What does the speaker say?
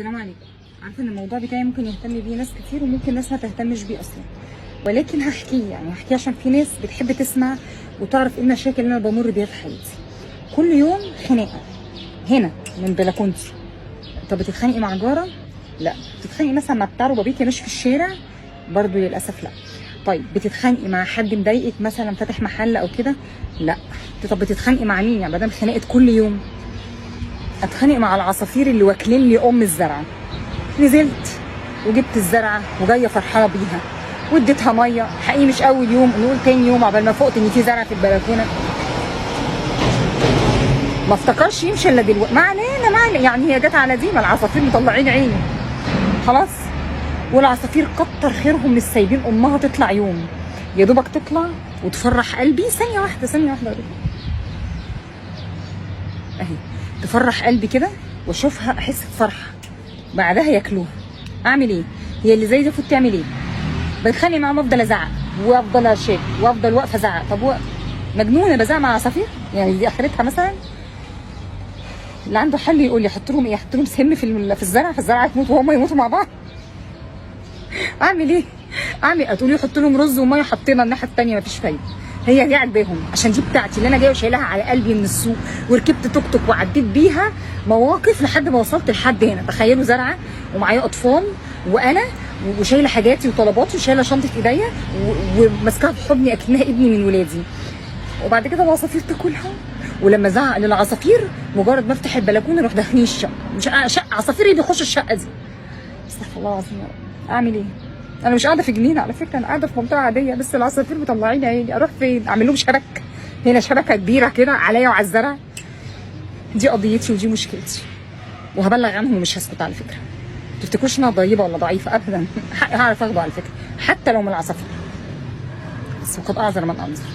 السلام عليكم. عارفه ان الموضوع بتاعي ممكن يهتم بيه ناس كتير وممكن ناس ما تهتمش بيه اصلا، ولكن هحكيه يعني هحكيه عشان في ناس بتحب تسمع وتعرف ايه المشاكل اللي انا بمر بيها في حياتي. كل يوم خناقه هنا من بلكونتي. طب بتتخانقي مع جاره؟ لا. بتتخانقي مثلا مع بتاع ربابيكي ماشي في الشارع؟ برضو للاسف لا. طيب بتتخانقي مع حد مضايقك مثلا فاتح محل او كده؟ لا. طب بتتخانقي مع مين يعني ما دام خناقه كل يوم؟ اتخانق مع العصافير اللي واكلين لي الزرعه. نزلت وجبت الزرعه وجايه فرحانه بيها واديتها ميه، حقيقي مش اول يوم، نقول تاني يوم عبال ما فقت ان في زرع في البلكونه. ما افتكرش يمشي الا دلوقتي. ما علينا يعني هي جت على دي، ما العصافير مطلعين عيني خلاص. والعصافير كتر خيرهم مش سايبين امها تطلع يوم، يا دوبك تطلع وتفرح قلبي ثانيه واحده اهي تفرح قلبي كده واشوفها احس بفرحه، بعدها ياكلوها. اعمل ايه؟ هي اللي زي دي المفروض تعمل ايه؟ بتخانق معاهم افضل ازعق وافضل اشيك وافضل واقفه ازعق؟ طب مجنونه بزعق مع عصافير؟ يعني دي اخرتها مثلا؟ اللي عنده حل يقول لي احط لهم ايه؟ احط لهم سم في الزرع فالزرعه تموت وهم يموتوا مع بعض؟ اعمل ايه؟ هتقولي حط لهم رز وميه، حطينا الناحيه الثانيه مفيش فايده. هي دي عاجباهم عشان دي بتاعتي اللي انا جايه وشايلها على قلبي من السوق، وركبت توك توك وعديت بيها مواقف لحد ما وصلت لحد هنا. تخيلوا زرعه ومعايا اطفال وانا وشايله حاجاتي وطلباتي وشايله شنطه ايديا وماسكاها في حضني اكنها ابني من ولادي، وبعد كده العصافير تاكلها. ولما زعق للعصافير مجرد ما افتح البلكونه يروح داخلين الشقه. مش شقه عصافير اللي بيخشوا الشقه دي. استغفر الله العظيم يا رب. اعمل ايه؟ انا مش قاعده في جنينه على فكره، انا قاعده في منطقه عاديه، بس العصافير مطلعين عيني. اروح فين؟ اعمل لهم شبك؟ هنا شبكه كبيره كده عليا وعلى الزرع. دي قضيتي ودي مشكلتي وهبلغ عنهم ومش هسكت على فكره. ما تفتكروش انها طيبه ولا ضعيفه ابدا، حقي هعرف اخده على فكره حتى لو من العصافير، بس وقد اعذر من انظر.